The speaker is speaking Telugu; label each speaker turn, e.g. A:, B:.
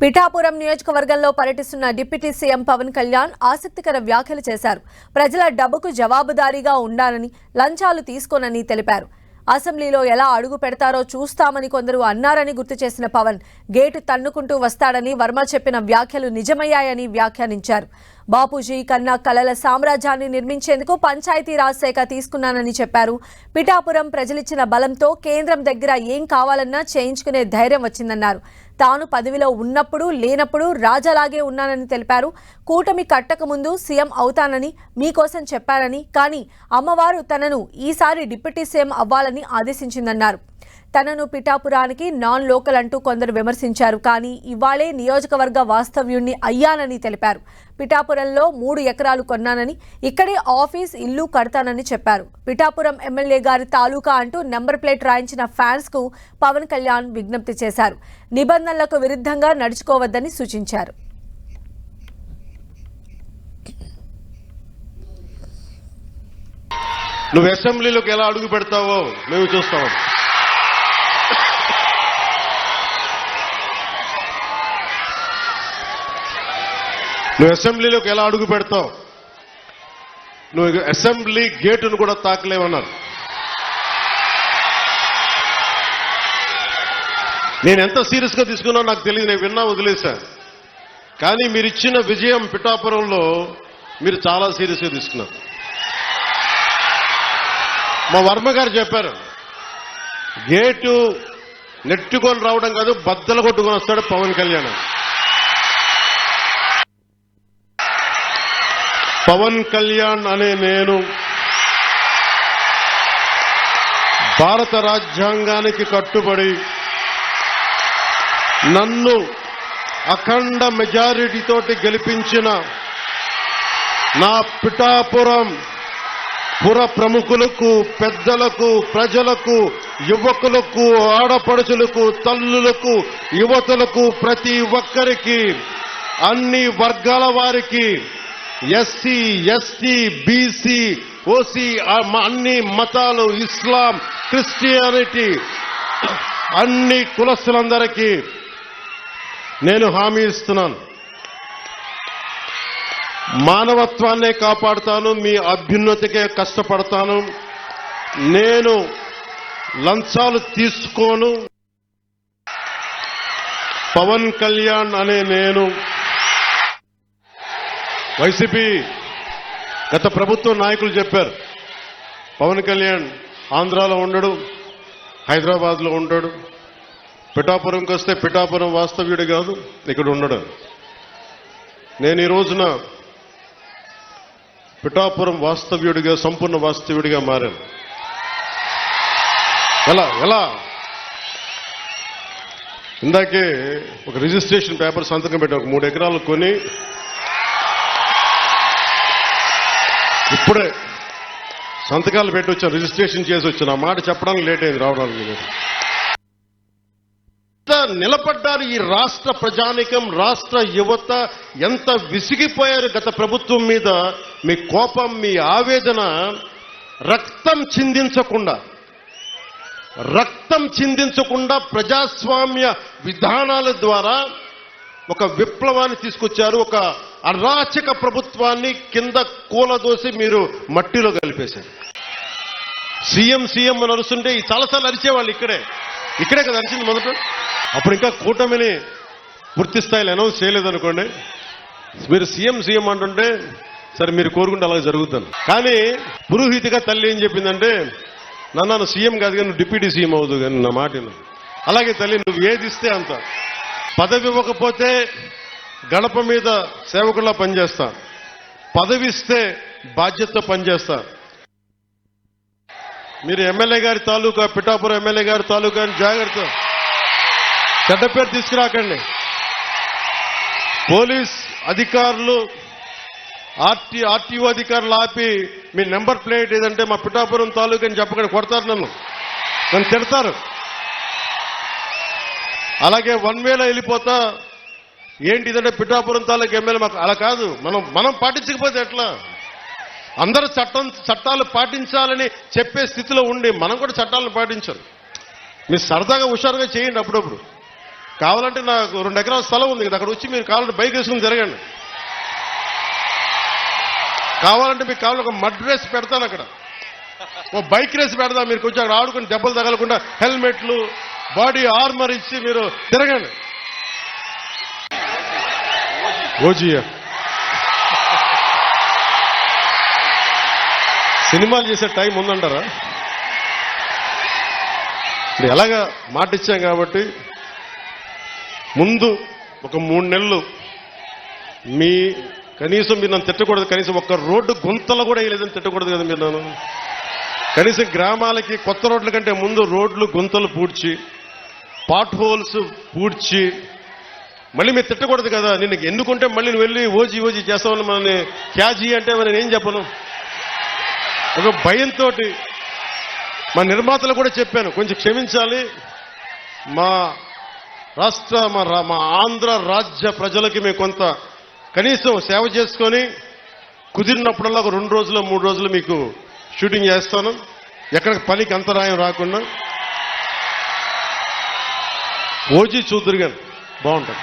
A: పిఠాపురం నియోజకవర్గంలో పర్యటిస్తున్న డిప్యూటీ సీఎం పవన్ కళ్యాణ్ ఆసక్తికర వ్యాఖ్యలు చేశారు. ప్రజల డబ్బుకు జవాబుదారీగా ఉండాలని, లంచాలు తీసుకోనని తెలిపారు. అసెంబ్లీలో ఎలా అడుగు పెడతారో చూస్తామని కొందరు అన్నారని గుర్తు చేసిన పవన్, గేటు తన్నుకుంటూ వస్తాడని వర్మ చెప్పిన వ్యాఖ్యలు నిజమయ్యాయని వ్యాఖ్యానించారు. బాపూజీ కన్నా కలల సామ్రాజ్యాన్ని నిర్మించేందుకు పంచాయతీరాజ్ శాఖ తీసుకున్నానని చెప్పారు. పిఠాపురం ప్రజలిచ్చిన బలంతో కేంద్రం దగ్గర ఏం కావాలన్నా చేయించుకునే ధైర్యం వచ్చిందన్నారు. తాను పదవిలో ఉన్నప్పుడు లేనప్పుడు రాజాలాగే ఉన్నానని తెలిపారు. కూటమి కట్టక ముందు సీఎం అవుతానని మీకోసం చెప్పారని, కానీ అమ్మవారు తనను ఈసారి డిప్యూటీ సీఎం అవ్వాలని ఆదేశించిందన్నారు. తనను పిఠాపురానికి నాన్ లోకల్ అంటూ కొందరు విమర్శించారు. కానీ ఇవాళే నియోజకవర్గ వాస్తవ్యుణ్ణి అయ్యానని తెలిపారు. పిఠాపురంలో 3 ఎకరాలు కొన్నానని, ఇక్కడే ఆఫీస్, ఇల్లు కడతానని చెప్పారు. పిఠాపురం ఎమ్మెల్యే గారి తాలూకా అంటూ నెంబర్ ప్లేట్ రాయించిన ఫ్యాన్స్ కు పవన్ కళ్యాణ్ విజ్ఞప్తి చేశారు. నిబంధనలకు విరుద్ధంగా నడుచుకోవద్దని సూచించారు.
B: నువ్వు అసెంబ్లీలోకి ఎలా అడుగు పెడతావో మేము చూస్తాం. నువ్వు అసెంబ్లీలోకి ఎలా అడుగు పెడతావు? నువ్వు అసెంబ్లీ గేటును కూడా తాకలేవన్నారు. నేను ఎంత సీరియస్గా తీసుకున్నానో నాకు తెలియదు, నేను విన్నా వదిలేశాను. కానీ మీరు ఇచ్చిన విజయం పిఠాపురంలో మీరు చాలా సీరియస్గా తీసుకున్నారు. మా వర్మ గారు చెప్పారు, గేటు నెట్టుకొని రావడం కాదు, బద్దలు కొట్టుకొని వస్తాడు పవన్ కళ్యాణ్. పవన్ కళ్యాణ్ అనే నేను భారత రాజ్యాంగానికి కట్టుబడి నన్ను అఖండ మెజారిటీతోటి గెలిపించిన నా పిఠాపురం పుర ప్రముఖులకు, పెద్దలకు, ప్రజలకు, యువకులకు, ఆడపడుచులకు, తల్లులకు, యువతులకు, ప్రతి ఒక్కరికి, అన్ని వర్గాల వారికి, ఎస్సీ, ఎస్టీ, బీసీ, ఓసీ, అన్ని మతాలు, ఇస్లాం, క్రిస్టియానిటీ, అన్ని కులస్తులందరికీ నేను హామీ ఇస్తున్నాను. మానవత్వాన్నే కాపాడుతాను, మీ అభ్యున్నతికే కష్టపడతాను. నేను లంచాలు తీసుకోను. పవన్ కళ్యాణ్ అనే నేను వైసీపీ గత ప్రభుత్వ నాయకులు చెప్పారు, పవన్ కళ్యాణ్ ఆంధ్రాలో ఉండడు, హైదరాబాద్లో ఉంటాడు, పిఠాపురంకి వస్తే పిఠాపురం వాస్తవ్యుడు కాదు, ఇక్కడ ఉండడు. నేను ఈ రోజున పిఠాపురం వాస్తవ్యుడిగా, సంపూర్ణ వాస్తవ్యుడిగా మారాను. ఎలా ఇందాకే ఒక రిజిస్ట్రేషన్ పేపర్ సంతకం పెట్టి ఒక 3 ఎకరాలు కొని ఇప్పుడే సంతకాలు పెట్టి వచ్చాను, రిజిస్ట్రేషన్ చేసి వచ్చాను. ఆ మాట చెప్పడానికి లేట్ అయింది రావడానికి. నిలబడ్డారు ఈ రాష్ట్ర ప్రజానికం, రాష్ట్ర యువత ఎంత విసిగిపోయారు గత ప్రభుత్వం మీద. మీ కోపం, మీ ఆవేదన రక్తం చిందించకుండా ప్రజాస్వామ్య విధానాల ద్వారా ఒక విప్లవాన్ని తీసుకొచ్చారు. ఒక అరాచక ప్రభుత్వాన్ని కింద కూలదోసి మీరు మట్టిలో కలిపేశారు. సీఎం అని అరుస్తుంటే చాలాసార్లు అరిచేవాళ్ళు. ఇక్కడే కదా అరిచింది మొదట. అప్పుడు ఇంకా కూటమిని పూర్తి స్థాయిలో అనౌన్స్ చేయలేదనుకోండి, మీరు సీఎం అంటుంటే సరే మీరు కోరుకుంటే అలా జరుగుతాను. కానీ పురోహితిగా తల్లి ఏం చెప్పిందంటే, నన్ను సీఎం కాదు కానీ నువ్వు డిప్యూటీ సీఎం అవుదు కానీ నా మాటను. అలాగే తల్లి, నువ్వు ఏది ఇస్తే అంత. పదవి ఇవ్వకపోతే గడప మీద సేవకుల్లా పనిచేస్తా, పదవి ఇస్తే బాధ్యతతో పనిచేస్తా. మీరు ఎమ్మెల్యే గారి తాలూకా, పిఠాపురం ఎమ్మెల్యే గారి తాలూకా అని జాగ్రత్త, చెడ్డ పేరు తీసుకురాకండి. పోలీస్ అధికారులు, ఆర్టీఓ అధికారులు ఆపి మీ నెంబర్ ప్లేట్ ఏదంటే మా పిఠాపురం తాలూకా అని చెప్పకండి, కొడతారు, నన్ను తిడతారు. అలాగే 1 వేలో వెళ్ళిపోతా ఏంటి ఇదంటే పిఠాపురం తాలూకా ఎమ్మెల్యే మాకు అలా కాదు. మనం పాటించకపోతే ఎట్లా? అందరూ చట్టాలు పాటించాలని చెప్పే స్థితిలో ఉండి మనం కూడా చట్టాలను పాటించాలి. మీరు సరదాగా హుషారుగా చేయండి అప్పుడప్పుడు. కావాలంటే నాకు 2 ఎకరాల స్థలం ఉంది కదా, అక్కడ వచ్చి మీరు కావాలంటే బైక్ వేసుకుని తిరగండి. కావాలంటే మీకు కావాలంటే ఒక మడ్ రేస్ పెడతాను అక్కడ, ఓ బైక్ రేస్ పెడతాం. మీరు కొంచెం అక్కడ ఆడుకుని దెబ్బలు తగలకుండా హెల్మెట్లు బాడీ ఆర్మర్ ఇచ్చి మీరు తిరగండి. ఓజీయా సినిమాలు చేసే టైం ఉందంటారా? ఇప్పుడు ఎలాగా మాట ఇచ్చాం కాబట్టి ముందు ఒక 3 నెలలు మీ కనీసం మీరు నన్ను తిట్టకూడదు, కనీసం ఒక్క రోడ్డు గుంతలు కూడా వేయలేదని తిట్టకూడదు కదా మీరు నన్ను. కనీసం గ్రామాలకి కొత్త రోడ్ల కంటే ముందు రోడ్లు గుంతలు పూడ్చి పాట్ హోల్స్ పూడ్చి మళ్ళీ మీరు తిట్టకూడదు కదా. నిన్ను ఎన్నుకుంటే మళ్ళీ నువ్వు వెళ్ళి ఓజీ చేస్తామని మనల్ని క్యాజీ అంటే మరి నేనేం చెప్పను. ఒక భయంతో మా నిర్మాతలు కూడా చెప్పాను, కొంచెం క్షమించాలి, మా రాష్ట్ర మా ఆంధ్ర రాజ్య ప్రజలకి మేము కొంత కనీసం సేవ చేసుకొని కుదిరినప్పుడల్లా ఒక 2 రోజులు 3 రోజులు మీకు షూటింగ్ చేస్తాను, ఎక్కడ పనికి అంతరాయం రాకుండా. ఓజీ చూద్దురు కానీ బాగుంటుంది.